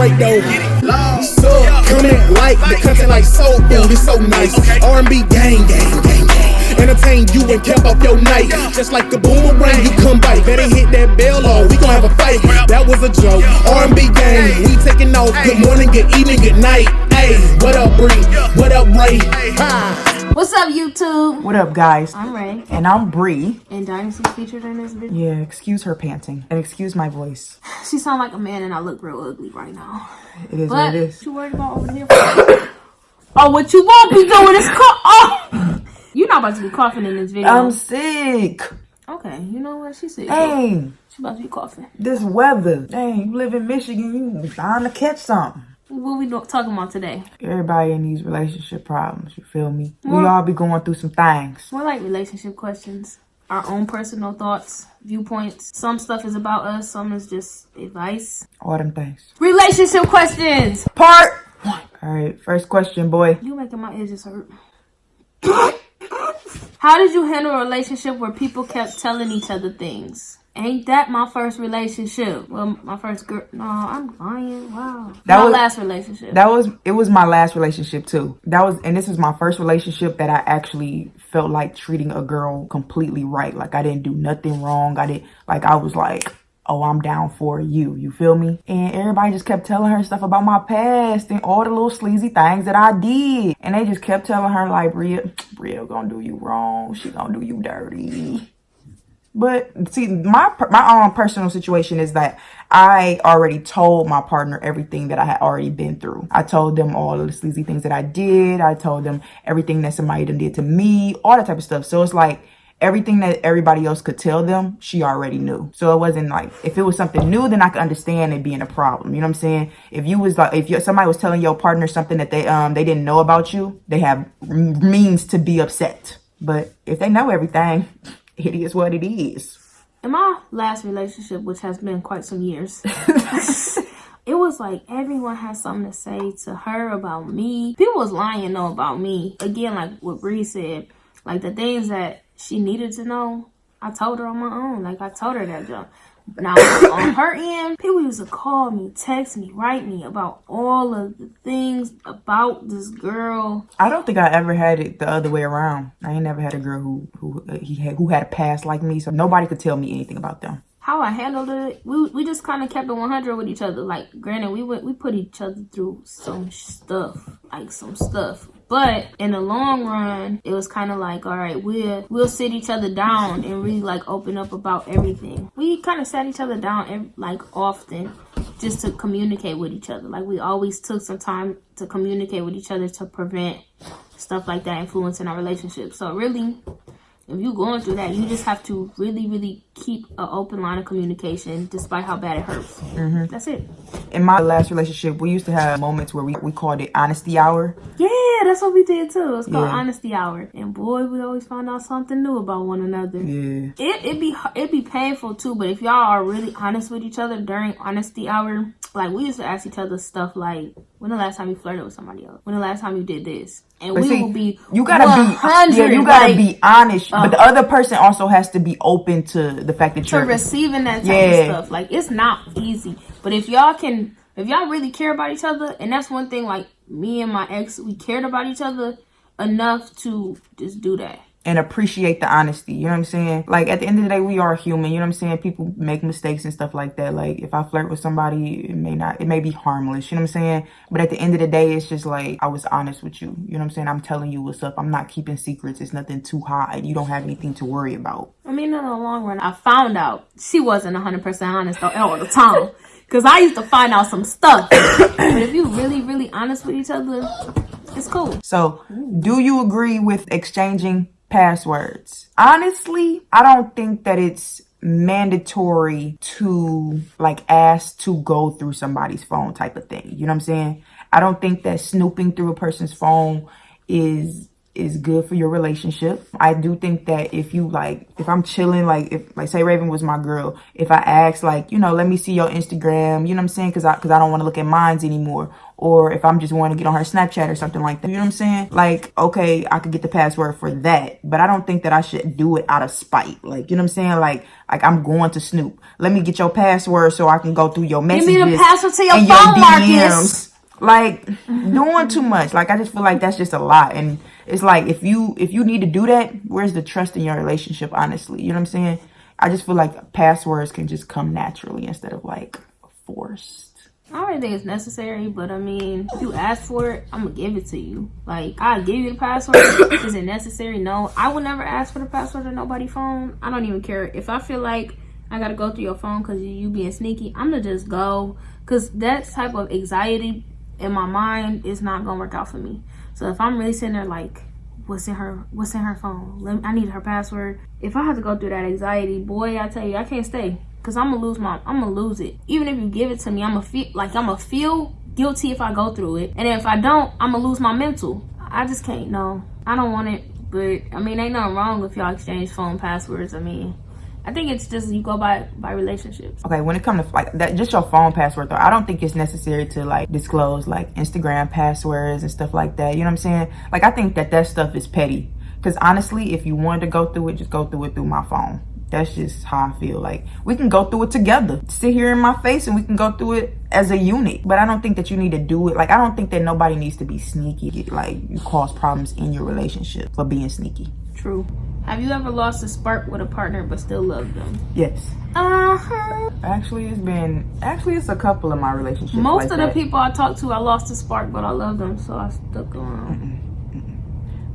right though. So coming like the content like soul food. It's so nice. R&B gang. Entertain you and kept up your night. Just like a boomerang, you come bite. Better hit that bell or we gon' have a fight. That was a joke. R&B gang, we taking off. Good morning, good evening, good night. Hey, what up, Brie? What up, Ray? What's up, YouTube? What up, guys? I'm Ray. And I'm Brie. And Dynasty's featured in this video. Yeah, excuse her panting. And excuse my voice. She sound like a man and I look real ugly right now. It is what it is. What you worried about over here? Oh, what you won't be doing is oh! You're not about to be coughing in this video. I'm sick. Okay, you know what? She's sick. Dang. She about to be coughing. This weather. Dang, you live in Michigan. You trying to catch something. What we talking about today? Everybody in these relationship problems, you feel me? We all be going through some things. More like relationship questions. Our own personal thoughts, viewpoints. Some stuff is about us, some is just advice. All them things. Relationship questions! Part 1. Alright, first question, boy. You making my edges hurt. How did you handle a relationship where people kept telling each other things? Ain't that my first relationship? Well, my first girl. No, I'm lying. Wow. My last relationship. It was my last relationship too. And this was my first relationship that I actually felt like treating a girl completely right. Like I didn't do nothing wrong. I was like, oh, I'm down for you. You feel me? And everybody just kept telling her stuff about my past and all the little sleazy things that I did. And they just kept telling her like, Bria gonna do you wrong. She gonna do you dirty. But see, my own personal situation is that I already told my partner everything that I had already been through. I told them all of the sleazy things that I did. I told them everything that somebody done did to me, all that type of stuff. So it's like everything that everybody else could tell them, she already knew. So it wasn't like, if it was something new, then I could understand it being a problem. You know what I'm saying? If somebody was telling your partner something that they didn't know about you, they have means to be upset. But if they know everything, it is what it is. In my last relationship, which has been quite some years, it was like everyone had something to say to her about me. People was lying though about me. Again, like what Brie said, like the things that she needed to know, I told her on my own. Like I told her that junk. Now on her end, people used to call me, text me, write me about all of the things about this girl. I don't think I ever had it the other way around. I ain't never had a girl who had a past like me, so nobody could tell me anything about them. How I handled it, we just kind of kept it 100 with each other. Like, granted, we put each other through some stuff. But in the long run, it was kind of like, all right, we'll sit each other down and really like open up about everything. We kind of sat each other down often just to communicate with each other. Like we always took some time to communicate with each other to prevent stuff like that influencing our relationship. So really, if you're going through that, you just have to really, really keep an open line of communication despite how bad it hurts. Mm-hmm. That's it. In my last relationship, we used to have moments where we called it honesty hour. Yeah, that's what we did too. It was called honesty hour. And boy, we always find out something new about one another. Yeah. It'd be painful too, but if y'all are really honest with each other during honesty hour, like we used to ask each other stuff like, when the last time you flirted with somebody else? When the last time you did this? And we will be you gotta be honest. But the other person also has to be open to the fact that you're receiving that type of stuff. Like it's not easy. But if y'all really care about each other, and that's one thing, like me and my ex, we cared about each other enough to just do that. And appreciate the honesty, you know what I'm saying? Like, at the end of the day, we are human, you know what I'm saying? People make mistakes and stuff like that. Like, if I flirt with somebody, it may be harmless, you know what I'm saying? But at the end of the day, it's just like, I was honest with you, you know what I'm saying? I'm telling you what's up. I'm not keeping secrets. It's nothing to hide. You don't have anything to worry about. I mean, in the long run, I found out she wasn't 100% honest all the time. Because I used to find out some stuff. But if you really, really honest with each other, it's cool. So, do you agree with exchanging passwords? Honestly, I don't think that it's mandatory to like ask to go through somebody's phone type of thing. You know what I'm saying? I don't think that snooping through a person's phone is is good for your relationship. I do think that if I'm chilling, like if like say Raven was my girl, if I ask like, you know, let me see your Instagram, you know what I'm saying? Cause I don't want to look at mines anymore. Or if I'm just want to get on her Snapchat or something like that, you know what I'm saying? Like, okay, I could get the password for that, but I don't think that I should do it out of spite. Like, you know what I'm saying? Like I'm going to snoop. Let me get your password so I can go through your messages. Give me the password to your and phone, your Marcus. Like doing too much. Like I just feel like that's just a lot. And it's like if you need to do that, where's the trust in your relationship, honestly? You know what I'm saying? I just feel like passwords can just come naturally instead of like forced. I don't really think it's necessary, but I mean, if you ask for it, I'm gonna give it to you. Like, I'll give you the password. Is it necessary? No. I would never ask for the password on nobody's phone. I don't even care. If I feel like I gotta go through your phone because you being sneaky, I'm gonna just go. Because that type of anxiety in my mind is not gonna work out for me. So if I'm really sitting there like, what's in her phone? I need her password. If I have to go through that anxiety, boy, I tell you, I can't stay. Cause I'm gonna lose it. Even if you give it to me, I'm gonna feel guilty if I go through it. And if I don't, I'm gonna lose my mental. I just can't, no. I don't want it. But I mean, ain't nothing wrong if y'all exchange phone passwords. I mean, I think it's just you go by relationships. Okay, when it comes to like that, just your phone password though, I don't think it's necessary to like disclose like Instagram passwords and stuff like that. You know what I'm saying? Like I think that stuff is petty. Cause honestly, if you wanted to go through it, just go through it through my phone. That's just how I feel. Like we can go through it together. Sit here in my face and we can go through it as a unit. But I don't think that you need to do it. Like I don't think that nobody needs to be sneaky. Like you cause problems in your relationship for being sneaky. True. Have you ever lost a spark with a partner but still loved them? Yes. Actually, it's a couple of my relationships. Most like of that. the people I talk to, I lost a spark, but I love them, so I stuck around.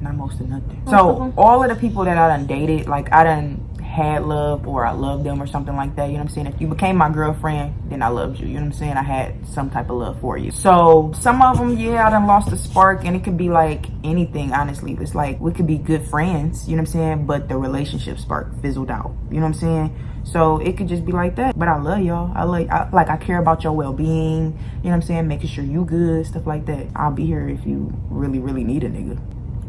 Not most of nothing. So all of the people that I done dated, like I done had love or I loved them or something like that, you know what I'm saying? If you became my girlfriend, then I loved you, you know what I'm saying? I had some type of love for you. So some of them, yeah, I done lost a spark, and it could be like anything, honestly. It's like we could be good friends, you know what I'm saying? But the relationship spark fizzled out, you know what I'm saying? So it could just be like that. But I love y'all. I care about your well-being, you know what I'm saying? Making sure you good, stuff like that. I'll be here if you really, really need a nigga.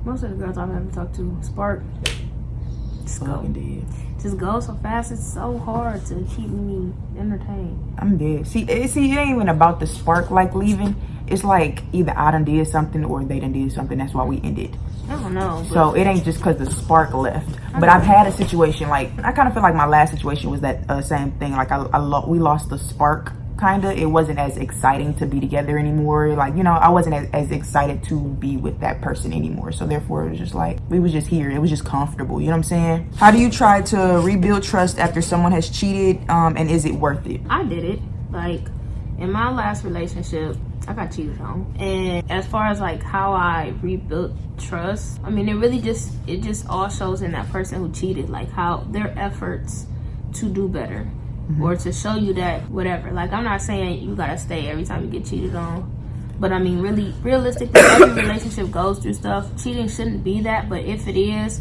Most of the girls I've ever talked to, spark, just go. Just go so fast. It's so hard to keep me entertained. I'm dead. See, it ain't even about the spark like leaving. It's like either I done did something or they done did something. That's why we ended. I don't know. So it ain't just because the spark left. But I've had a situation like, I kind of feel like my last situation was that same thing. Like we lost the spark. Kinda. It wasn't as exciting to be together anymore. Like, you know, I wasn't as excited to be with that person anymore. So therefore it was just like, we was just here. It was just comfortable. You know what I'm saying? How do you try to rebuild trust after someone has cheated? And is it worth it? I did it. Like in my last relationship, I got cheated on. And as far as like how I rebuilt trust, I mean, it just all shows in that person who cheated, like how their efforts to do better. Or to show you that whatever. Like, I'm not saying you gotta stay every time you get cheated on, but I mean, really realistically, every relationship goes through stuff. Cheating shouldn't be that, but if it is,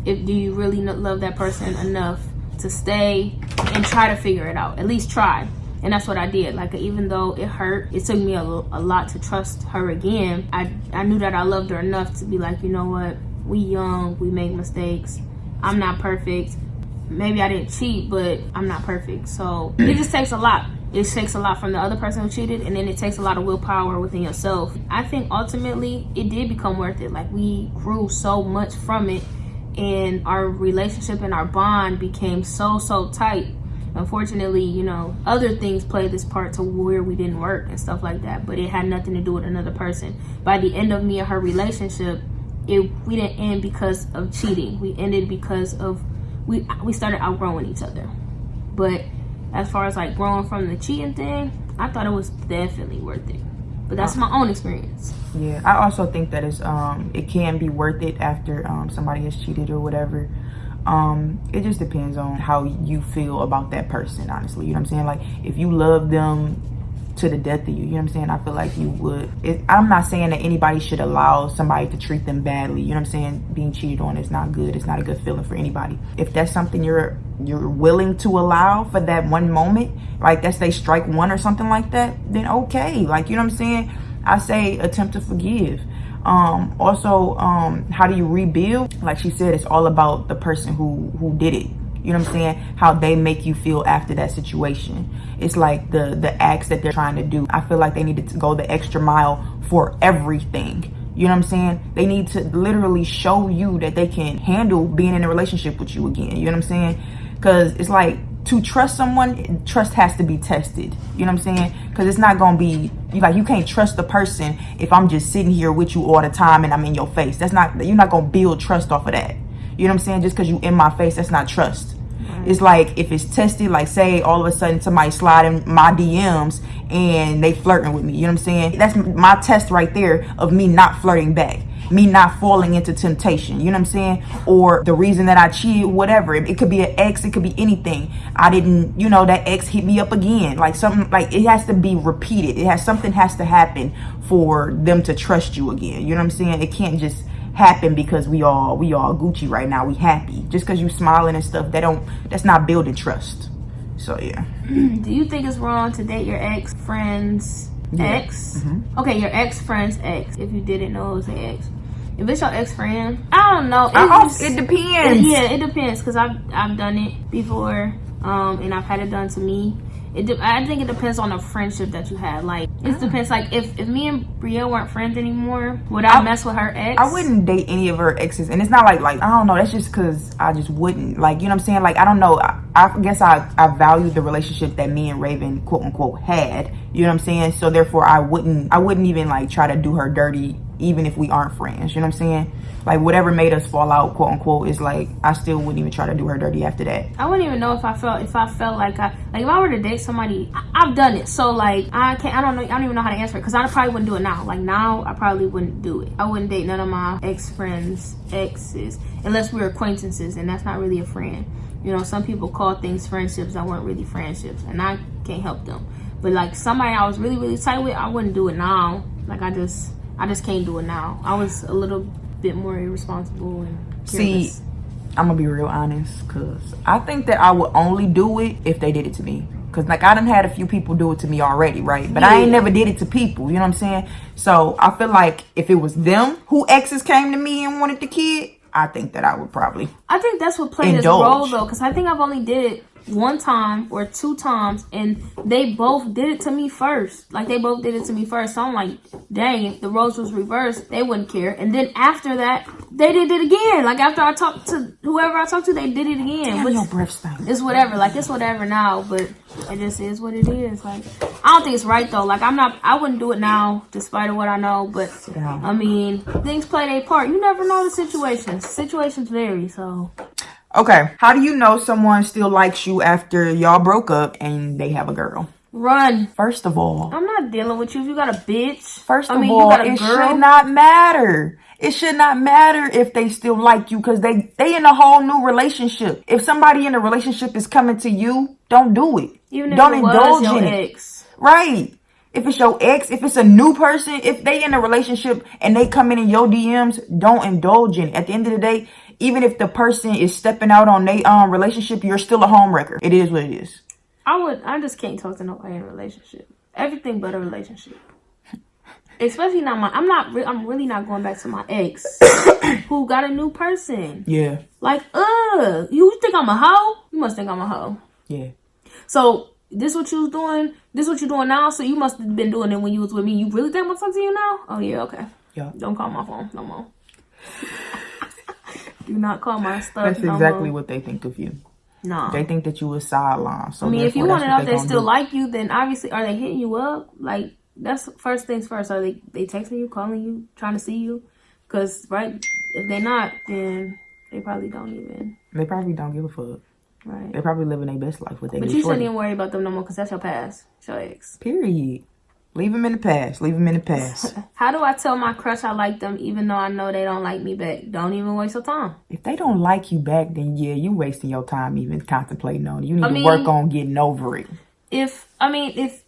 do you really love that person enough to stay and try to figure it out? At least try. And that's what I did. Like, even though it hurt, it took me a lot to trust her again. I knew that I loved her enough to be like, you know what, we young, we make mistakes, I'm not perfect. Maybe I didn't cheat, but I'm not perfect. So it just takes a lot. It takes a lot from the other person who cheated, and then it takes a lot of willpower within yourself. I think ultimately it did become worth it. Like, we grew so much from it, and our relationship and our bond became so tight. Unfortunately, you know, other things played this part to where we didn't work and stuff like that, but it had nothing to do with another person. By the end of me and her relationship, we didn't end because of cheating. We ended because of we started outgrowing each other. But as far as like growing from the cheating thing, I thought it was definitely worth it. But that's my own experience. Yeah, I also think that it can be worth it after somebody has cheated or whatever. It just depends on how you feel about that person, honestly. You know what I'm saying? Like, if you love them to the death of you, you know what I'm saying? I feel like you would. I'm not saying that anybody should allow somebody to treat them badly. You know what I'm saying? Being cheated on is not good. It's not a good feeling for anybody. If that's something you're willing to allow for that one moment, like let's say strike one or something like that, then okay. Like, you know what I'm saying? I say attempt to forgive. Also, how do you rebuild? Like she said, it's all about the person who did it. You know what I'm saying? How they make you feel after that situation. It's like the acts that they're trying to do. I feel like they needed to go the extra mile for everything. You know what I'm saying? They need to literally show you that they can handle being in a relationship with you again. You know what I'm saying? Because it's like, to trust someone, trust has to be tested. You know what I'm saying? Because it's not going to be, you can't trust the person if I'm just sitting here with you all the time and I'm in your face. You're not going to build trust off of that. You know what I'm saying? Just because you in my face, that's not trust. It's like, if it's tested, like say all of a sudden somebody slide in my DMs and they flirting with me. You know what I'm saying? That's my test right there of me not flirting back. Me not falling into temptation. You know what I'm saying? Or the reason that I cheated, whatever. It could be an ex. It could be anything. I didn't, that ex hit me up again. Like something, like it has to be repeated. Something has to happen for them to trust you again. You know what I'm saying? It can't just happen because we all Gucci right now. We happy. Just because you smiling and stuff, that's not building trust. So yeah. Do you think it's wrong to date your ex-friend's ex? Mm-hmm. Okay, your ex-friend's ex. If you didn't know it was an ex. If it's your ex-friend, I don't know. It depends. It depends because I've done it before, and I've had it done to me. I think it depends on the friendship that you had. Like, it depends. Like, if me and Brie weren't friends anymore, would I mess with her ex? I wouldn't date any of her exes. And it's not like I don't know. That's just because I just wouldn't. Like, you know what I'm saying? Like, I don't know. I guess I value the relationship that me and Raven, quote unquote, had. You know what I'm saying? So, therefore, I wouldn't even, like, try to do her dirty, even if we aren't friends. You know what I'm saying? Like, whatever made us fall out, quote unquote, is like, I still wouldn't even try to do her dirty after that. I wouldn't even know if I felt like if I were to date somebody, I've done it. So like, I don't even know how to answer it because I probably wouldn't do it now. Like now, I probably wouldn't do it. I wouldn't date none of my ex-friends' exes unless we were acquaintances, and that's not really a friend. You know, some people call things friendships that weren't really friendships, and I can't help them. But like somebody I was really, really tight with, I wouldn't do it now. Like I just can't do it now. I was a little bit more irresponsible and careless. See, I'm gonna be real honest, because I think that I would only do it if they did it to me. Because like I done had a few people do it to me already, right? But I ain't never did it to people, you know what I'm saying? So I feel like if it was them who exes came to me and wanted the kid, I think that I would probably I think that's what played its role though, because I think I've only did it one time or two times, and they both did it to me first. Like they both did it to me first. So I'm like, dang, if the roles was reversed, they wouldn't care. And then after that, they did it again. Like after I talked to whoever I talked to, they did it again. Damn, your breath stinks. It's whatever. Like it's whatever now, but it just is what it is. Like I don't think it's right though. Like I wouldn't do it now, despite of what I know. But I mean, things play their part. You never know the situations. Situations vary. So. Okay, how do you know someone still likes you after y'all broke up and they have a girl? Run. First of all, I'm not dealing with you if you got a bitch. First of all, it should not matter. It should not matter if they still like you because they in a whole new relationship. If somebody in a relationship is coming to you, don't do it. Even if don't it was indulge your in ex. it. Right. If it's your ex, if it's a new person, if they in a relationship and they come in your DMs, don't indulge in it. At the end of the day, even if the person is stepping out on their relationship, you're still a homewrecker. It is what it is. I just can't talk to nobody in a relationship. Everything but a relationship. Especially not I'm really not going back to my ex who got a new person. Yeah. Like, you think I'm a hoe? You must think I'm a hoe. Yeah. So this what you was doing? This what you doing now? So you must have been doing it when you was with me. You really think I'm talking to you now? Oh yeah, okay. Yeah. Don't call my phone no more. Do not call my stuff. That's exactly what they think of you. No. They think that you was sidelined. So I mean, if you want to know if they still like you, then obviously, are they hitting you up? Like, that's first things first. Are they texting you, calling you, trying to see you? Because, right, if they're not, then they probably don't even. They probably don't give a fuck. Right. They're probably living their best life with their But you shouldn't even worry about them no more because that's your past. It's your ex. Period. Leave them in the past. Leave them in the past. How do I tell my crush I like them even though I know they don't like me back? Don't even waste your time. If they don't like you back, then yeah, you wasting your time even contemplating on it. You need to work on getting over it. If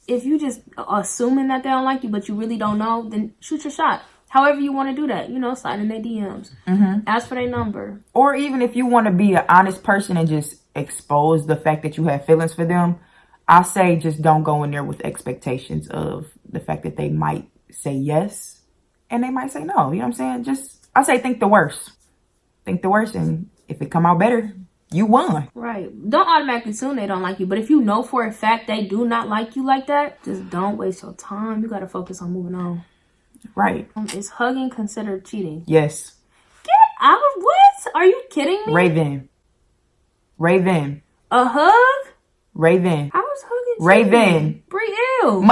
you just assuming that they don't like you but you really don't know, then shoot your shot. However you want to do that, slide in their DMs. Mm-hmm. Ask for their number. Or even if you want to be an honest person and just expose the fact that you have feelings for them, I say just don't go in there with expectations of the fact that they might say yes and they might say no. You know what I'm saying? Just, I say think the worst. Think the worst, and if it come out better, you won. Right. Don't automatically assume they don't like you, but if you know for a fact they do not like you like that, just don't waste your time. You gotta focus on moving on. Right. Is hugging considered cheating? Yes. Get out of what? Are you kidding me? Raven. A hug? Raven. How is hugging cheating? Raven. Brie, ew.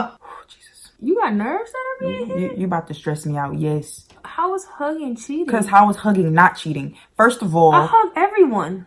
Jesus. You got nerves that are being hit? You about to stress me out, yes. How is hugging cheating? Because how is hugging not cheating? First of all, I hug everyone.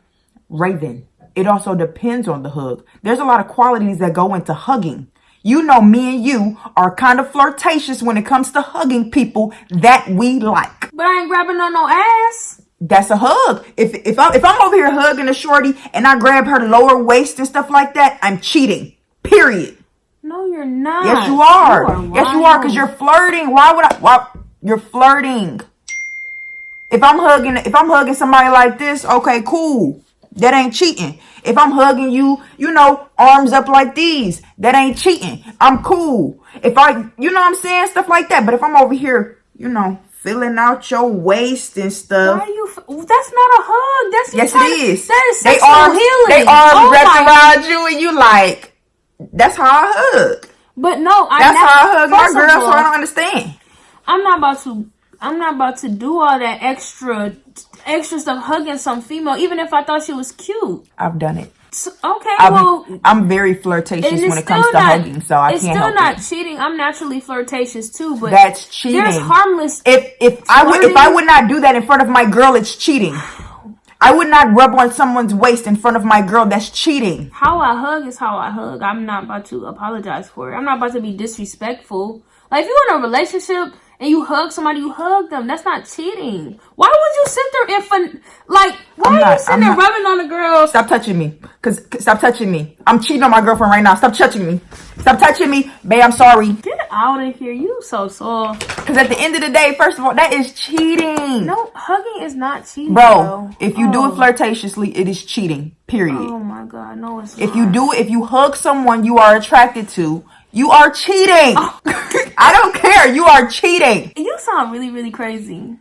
Raven, it also depends on the hug. There's a lot of qualities that go into hugging. You know, me and you are kind of flirtatious when it comes to hugging people that we like. But I ain't grabbing on no ass. That's a hug. If I'm over here hugging a shorty and I grab her lower waist and stuff like that, I'm cheating. Period. No, you're not. Yes, you are. Yes, you are, because you're flirting. Why? You're flirting. If I'm hugging somebody like this, okay, cool. That ain't cheating. If I'm hugging you, you know, arms up like these, that ain't cheating. I'm cool. If you know what I'm saying? Stuff like that. But if I'm over here, you know, filling out your waist and stuff. Why are you? That's not a hug. That's yes, it is. That is sexual healing. They arms wrapped around you and you like, that's how I hug. But no, that's how I hug my girl, so I don't understand. I'm not about to do all that extra stuff hugging some female, even if I thought she was cute. I've done it. Okay, I'm very flirtatious when it comes to hugging, so I can't help it. It's still not cheating. I'm naturally flirtatious too, but that's cheating. There's harmless. If I would not do that in front of my girl, it's cheating. I would not rub on someone's waist in front of my girl. That's cheating. How I hug is how I hug. I'm not about to apologize for it. I'm not about to be disrespectful. Like, if you're in a relationship and you hug somebody, you hug them. That's not cheating. Why would you sit there why are you sitting there rubbing on a girl? Stop touching me. Stop touching me. I'm cheating on my girlfriend right now. Stop touching me. Stop touching me. Babe, I'm sorry. Get out of here. You so soft. Because at the end of the day, first of all, that is cheating. No, hugging is not cheating, bro. If you do it flirtatiously, it is cheating. Period. Oh my God. No, it's not. If you hug someone you are attracted to, you are cheating. Oh. I don't care. You are cheating. You sound really, really crazy.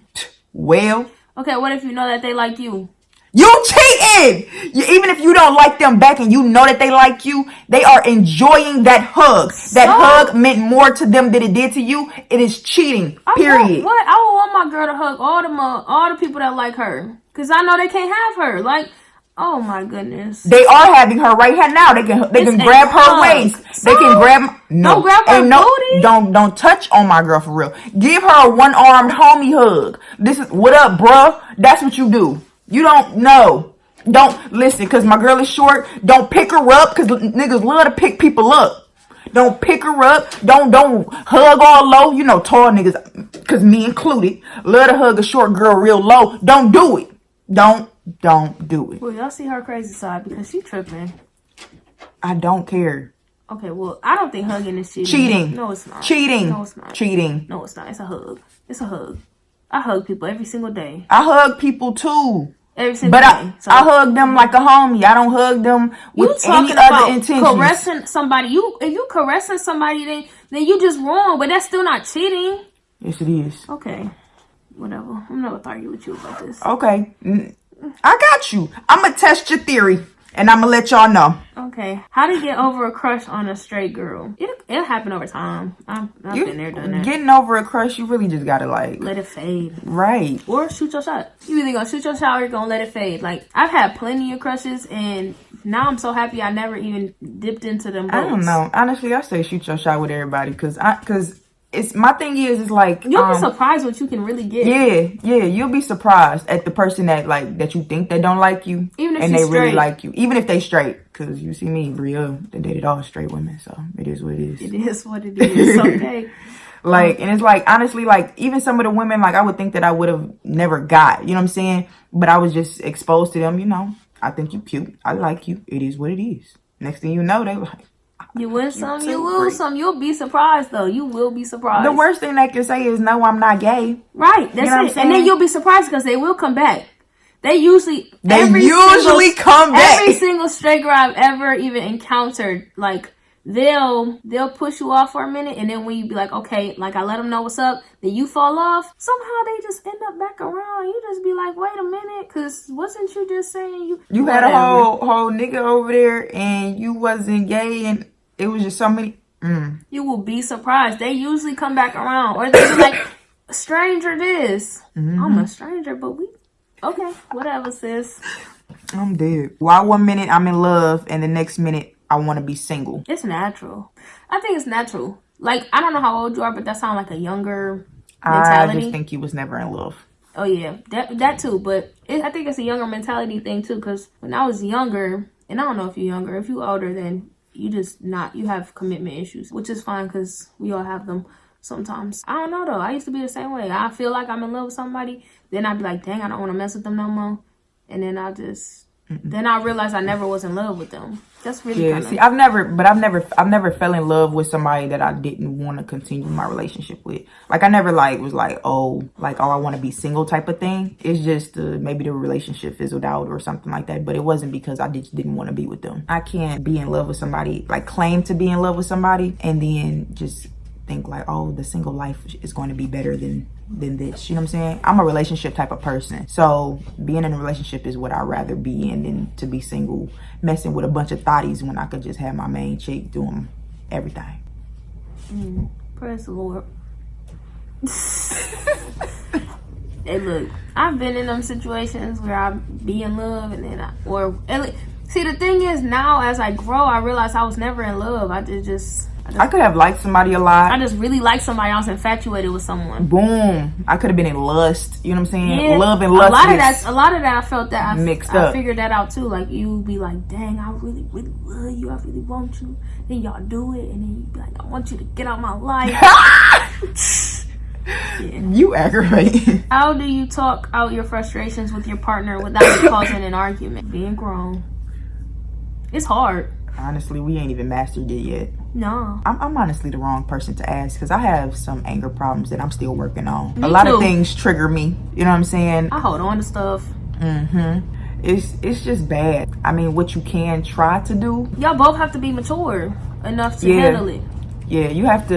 Well. Okay, what if you know that they like you? You cheating! Even if you don't like them back and you know that they like you, they are enjoying that hug. That hug meant more to them than it did to you. It is cheating. Period. I would want my girl to hug all the people that like her. Because I know they can't have her. Like, oh my goodness. They are having her right now. They can grab her waist. They can grab don't grab her booty. Don't touch on my girl for real. Give her a one-armed homie hug. This is what up, bruh. That's what you do. You don't know. Don't listen, because my girl is short. Don't pick her up, because niggas love to pick people up. Don't pick her up. Don't hug all low. You know, tall niggas, because me included, love to hug a short girl real low. Don't do it. Don't do it. Well, y'all see her crazy side because she tripping. I don't care. Okay, well, I don't think hugging is cheating. Cheating. No, it's not. Cheating. No, it's not. Cheating. No, it's not. It's a hug. It's a hug. I hug people every single day. I hug people too. Every single day. But I hug them like a homie. I don't hug them with any other intentions. Caressing somebody. If you caressing somebody, then you just wrong. But that's still not cheating. Yes, it is. Okay. Whatever. I'm not going to argue with you about this. Okay. I got you. I'm going to test your theory. And I'm going to let y'all know. Okay. How to get over a crush on a straight girl. It'll happen over time. I've been there, done that. Getting over a crush, you really just got to let it fade. Right. Or shoot your shot. You either going to shoot your shot or you're going to let it fade. Like, I've had plenty of crushes and now I'm so happy I never even dipped into them boats. I don't know. Honestly, I say shoot your shot with everybody because it's my thing is like you'll be surprised what you can really get. Yeah, you'll be surprised at the person that you think they don't like you, even if and they straight. really like you, even if they straight. Because you see me, Brie, they dated all straight women, so it is what it is. It is what it is. Okay. And it's like honestly, like even some of the women, like I would think that I would have never got. You know what I'm saying? But I was just exposed to them. You know, I think you cute. I like you. It is what it is. Next thing you know, they like. You win some, you lose some. You'll be surprised, though. You will be surprised. The worst thing they can say is, no, I'm not gay. Right. That's it. And then you'll be surprised because they will come back. They usually come back. Every single straight girl I've ever even encountered, like, they'll push you off for a minute, and then when you be like, okay, like I let them know what's up, then you fall off. Somehow they just end up back around. You just be like, wait a minute, because wasn't you just saying you had a whole nigga over there and you wasn't gay, and it was just so many. You will be surprised. They usually come back around, or they be like, stranger this. I'm a stranger, but we okay, whatever, sis. I'm dead. Why 1 minute I'm in love and the next minute I want to be single? It's natural. I think it's natural. Like, I don't know how old you are, but that sounds like a younger mentality. I just think you was never in love. Oh yeah, that too. But I think it's a younger mentality thing too. Because when I was younger, and I don't know if you're younger, if you're older, then you have commitment issues, which is fine because we all have them sometimes. I don't know though. I used to be the same way. I feel like I'm in love with somebody, then I'd be like, dang, I don't want to mess with them no more, and then then I realized I never was in love with them. That's really kinda... See, I've never fell in love with somebody that I didn't want to continue my relationship with. Like, I never was like, oh, I want to be single type of thing. It's just maybe the relationship fizzled out or something like that. But it wasn't because I just didn't want to be with them. I can't be in love with somebody, like claim to be in love with somebody, and then just think like, oh, the single life is going to be better than this. You know what I'm saying? I'm a relationship type of person. So being in a relationship is what I'd rather be in than to be single, messing with a bunch of thotties when I could just have my main chick doing everything. Praise the Lord. Hey, look, I've been in them situations where I be in love and then see, the thing is, now as I grow, I realize I was never in love. I could have liked somebody a lot. I just really liked somebody. I was infatuated with someone. Boom. I could have been in lust. You know what I'm saying? Yeah. Love and lust. A lot of that I felt that mixed up. I figured that out too. Like, you be like, dang, I really, really love you. I really want you. Then y'all do it. And then you be like, I want you to get out my life. Yeah. You aggravate. How do you talk out your frustrations with your partner without it causing an argument? Being grown. It's hard. Honestly, we ain't even mastered it yet. No. I'm honestly the wrong person to ask because I have some anger problems that I'm still working on. Me a lot too. of things trigger me. You know what I'm saying? I hold on to stuff. It's just bad. I mean, what you can try to do. Y'all both have to be mature enough to handle it. Yeah, you have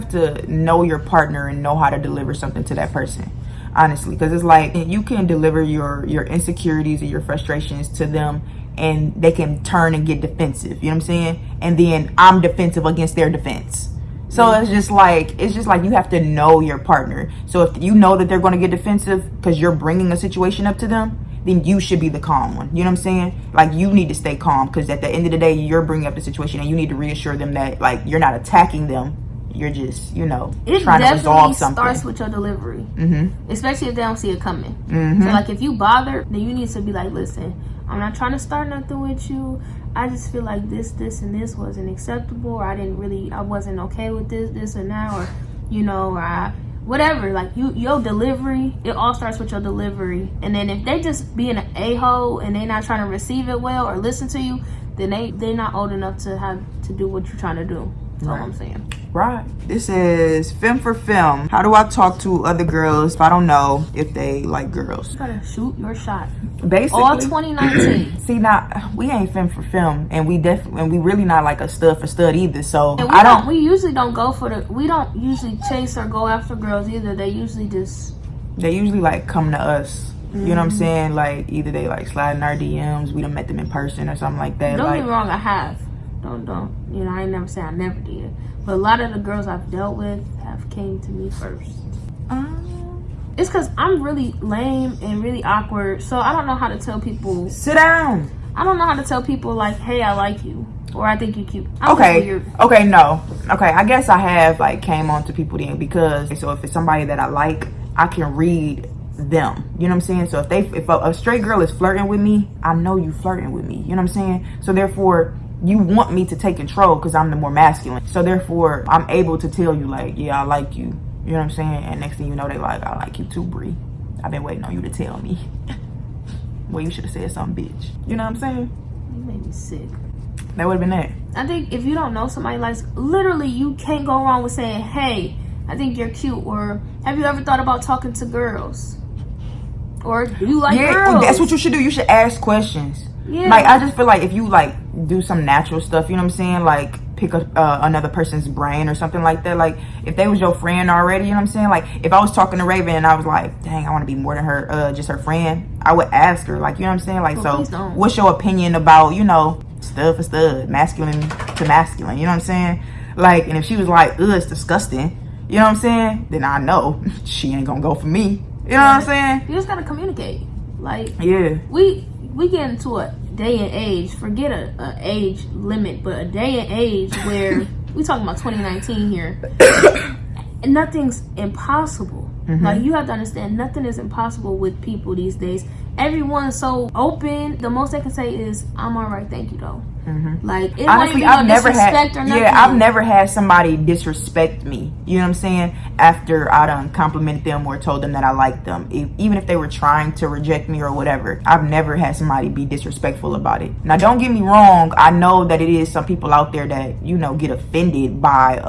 to know your partner and know how to deliver something to that person. Honestly, because it's like you can deliver your insecurities and your frustrations to them, and they can turn and get defensive. You know what I'm saying? And then I'm defensive against their defense. So it's just like you have to know your partner. So if you know that they're going to get defensive because you're bringing a situation up to them, then you should be the calm one. You know what I'm saying? Like, you need to stay calm because at the end of the day, you're bringing up the situation and you need to reassure them that, like, you're not attacking them. You're just, trying to resolve something. It definitely starts with your delivery. Especially if they don't see it coming. So, like, if you bother, then you need to be like, listen, I'm not trying to start nothing with you. I just feel like this, and this wasn't acceptable, or I wasn't okay with this, and that, or, or whatever. Like, your delivery, it all starts with your delivery. And then if they just being an a-hole and they not trying to receive it well or listen to you, then they're not old enough to have to do what you're trying to do. That's all I'm saying. Right. This is Femme for Femme. How do I talk to other girls if I don't know if they like girls? You gotta shoot your shot. Basically. All 2019. See, now, we ain't Femme for Femme, and we really not like a stud for stud either. So we usually don't go we don't usually chase or go after girls either. They usually like come to us. You know what I'm saying? Like, either they like slide in our DMs, we done met them in person or something like that. Don't get me wrong, I have. Don't. I ain't never say I never did. But a lot of the girls I've dealt with have came to me first. It's because I'm really lame and really awkward. So I don't know how to tell people. Sit down. I don't know how to tell people, like, hey, I like you. Or I think you cute. Okay, no. Okay, I guess I have, like, came on to people then because, so if it's somebody that I like, I can read them. You know what I'm saying? So if a straight girl is flirting with me, I know you flirting with me. You know what I'm saying? So therefore, you want me to take control because I'm the more masculine. So therefore, I'm able to tell you, like, yeah, I like you. You know what I'm saying? And next thing you know, they like, I like you too, Brie. I've been waiting on you to tell me. Well, you should have said something, bitch. You know what I'm saying? You made me sick. That would have been that. I think if you don't know somebody, like, literally, you can't go wrong with saying, hey, I think you're cute. Or have you ever thought about talking to girls? Or do you like girls? That's what you should do. You should ask questions. Yeah. Like, I just feel like if you, like, do some natural stuff, you know what I'm saying? Like, pick up another person's brain or something like that. Like, if they was your friend already, you know what I'm saying? Like, if I was talking to Raven and I was like, dang, I want to be more than her, just her friend, I would ask her, like, you know what I'm saying? Like, so what's your opinion about, you know, stud for stud, masculine to masculine, you know what I'm saying? Like, and if she was like, ugh, it's disgusting, you know what I'm saying? Then I know she ain't gonna go for me. You know what I'm saying? You just gotta communicate. Like, yeah, we get into a day and age, forget a age limit, but a day and age where we talking about 2019 here, and nothing's impossible. Like, you have to understand, nothing is impossible with people these days. Everyone's so open. The most they can say is, "I'm all right, thank you," though. Like, it honestly, I've never had somebody disrespect me. You know what I'm saying? After I done complimented them or told them that I liked them, even if they were trying to reject me or whatever, I've never had somebody be disrespectful about it. Now, don't get me wrong. I know that it is some people out there that, you know, get offended by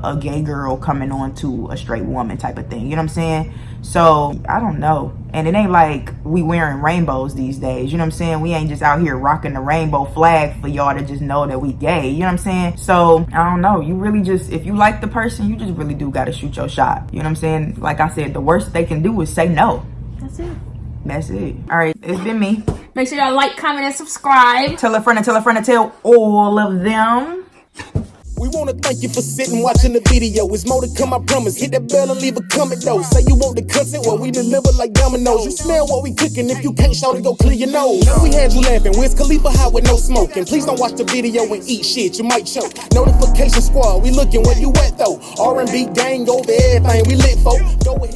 a gay girl coming on to a straight woman type of thing. You know what I'm saying? So I don't know. And it ain't like we wearing rainbows these days. You know what I'm saying? We ain't just out here rocking the rainbow flag for y'all to just know that we gay. You know what I'm saying? So I don't know. You really just, if you like the person, you just really do got to shoot your shot. You know what I'm saying? Like I said, the worst they can do is say no. That's it. That's it. All right. It's been me. Make sure y'all like, comment, and subscribe. Tell a friend and tell a friend and tell all of them. We wanna thank you for sitting watching the video. It's more to come, I promise. Hit that bell and leave a comment though. Say you want the content, well we deliver like dominoes. You smell what we cooking, if you can't shout it, go clear your nose. We had you laughing, Wiz Khalifa high with no smoking. Please don't watch the video and eat shit, you might choke. Notification squad, we looking where you at though. R&B gang over everything, we lit folk. Go ahead.